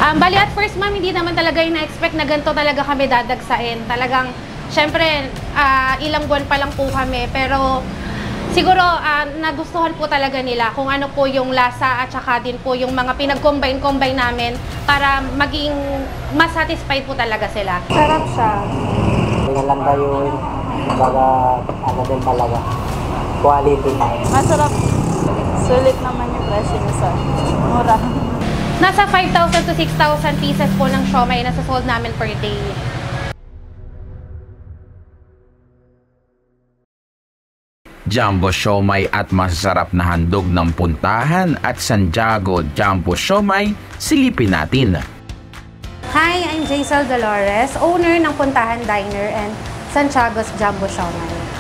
Bali at first ma'am, hindi naman talaga yung na-expect na ganito talaga kami dadagsain. Talagang, syempre, ilang buwan pa lang po kami. Pero siguro, nagustuhan po talaga nila kung ano po yung lasa at saka din po yung mga pinag-combine namin para maging mas satisfied po talaga sila. Sarap siya. Pinalanda yun, baga ano din talaga, quality. Masarap. Sulit naman yung presyo niya sa mura. Nasa 5,000 to 6,000 pieces po ng siomai na sold namin per day. Jumbo Siomai at masasarap na handog ng Puntahan at Santiago Jumbo Siomai, silipin natin. Hi, I'm Jaisal Dolores, owner ng Puntahan Diner and Santiago's Jumbo Siomai.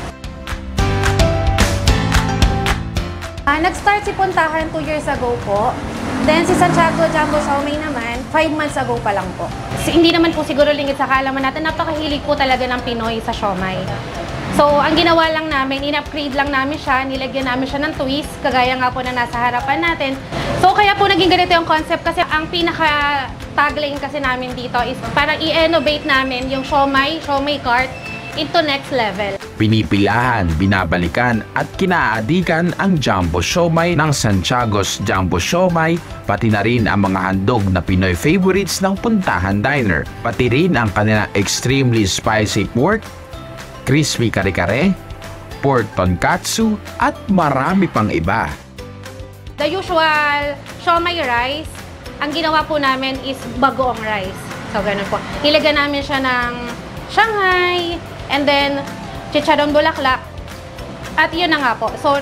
Nag-start si Puntahan 2 years ago po. Then si Santiago Jumbo Siomai naman, 5 months ago pa lang po. Hindi naman po siguro lingid sa kaalaman natin, napakahilig po talaga ng Pinoy sa siomai. So, ang ginawa lang namin, in-upgrade lang namin siya, nilagyan namin siya ng twist, kagaya nga po na nasa harapan natin. So, kaya po naging ganito yung concept kasi ang pinaka-tagline kasi namin dito is parang i-innovate namin yung siomai cart into next level. Pinipilahan, binabalikan at kinaadikan ang Jumbo Siomai ng Santiago's Jumbo Siomai, pati na rin ang mga handog na Pinoy favorites ng Puntahan Diner, pati rin ang kanilang extremely spicy pork, crispy kare-kare, pork tonkatsu at marami pang iba. The usual siomai rice, ang ginawa po namin is bagoong rice. So, ganun po. Ilagyan namin siya ng Shanghai, and then chicharon bulaklak. At yun na nga po. So,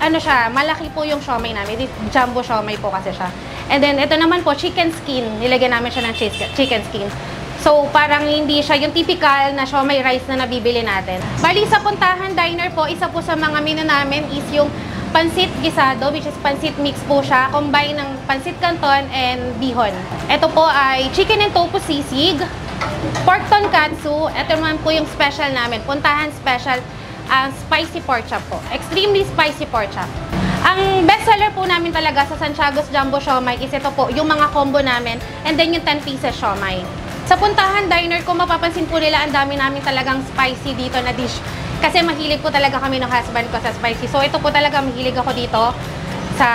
ano siya, malaki po yung siomai namin. Jumbo siomai po kasi siya. And then, ito naman po, chicken skin. Nilagyan namin siya ng chicken skin. So, parang hindi siya yung typical na siomai rice na nabibili natin. Bali, sa Puntahan Diner po, isa po sa mga menu namin is yung pansit gisado, which is pansit mix po siya. Combine ng pansit canton and bihon. Ito po ay chicken and tofu sisig, pork tonkatsu. Ito naman po yung special namin, Puntahan Special spicy pork chop po. Extremely spicy pork chop. Ang best seller po namin talaga sa Santiago's Jumbo Siomai is ito po, yung mga combo namin, and then yung 10 pieces siomai. Sa Puntahan Diner, kung mapapansin po nila, ang dami namin talagang spicy dito na dish. Kasi mahilig po talaga kami ng husband ko sa spicy. So ito po talaga, mahilig ako dito sa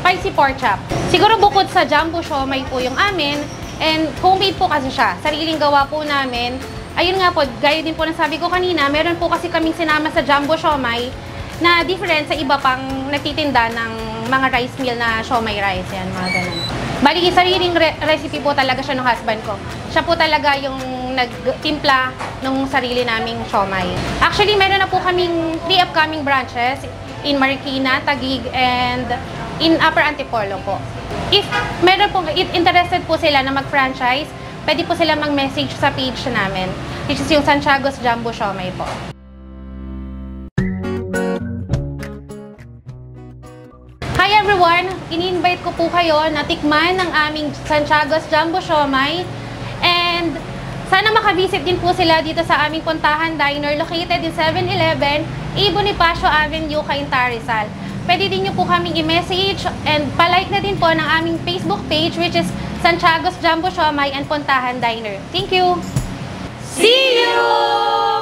spicy pork chop. Siguro bukod sa Jumbo Siomai po yung amin, and homemade po kasi siya. Sariling gawa po namin. Ayun nga po, gaya din po na sabi ko kanina, meron po kasi kaming sinama sa Jumbo Siomai na different sa iba pang nagtitinda ng mga rice meal na siomai rice. Yan, mga ganun. Bali, sariling recipe po talaga siya ng husband ko. Siya po talaga yung nagtimpla ng sarili naming siomai. Actually, meron na po kaming 3 upcoming branches in Marikina, Taguig, and in Upper Antipolo po. If interested po sila na mag-franchise, pwede po sila mag-message sa page namin, which is yung Santiago's Jumbo Siomai po. Hi everyone! Ini-invite ko po kayo na tikman ng aming Santiago's Jumbo Siomai. And sana makavisit din po sila dito sa aming Puntahan Diner located in 7-Eleven, A. Bonifacio Avenue, Cainta, Rizal. Pwede din nyo po kaming i-message and palike na din po ng aming Facebook page, which is Santiago's Jumbo Siomai and Puntahan Diner. Thank you! See you!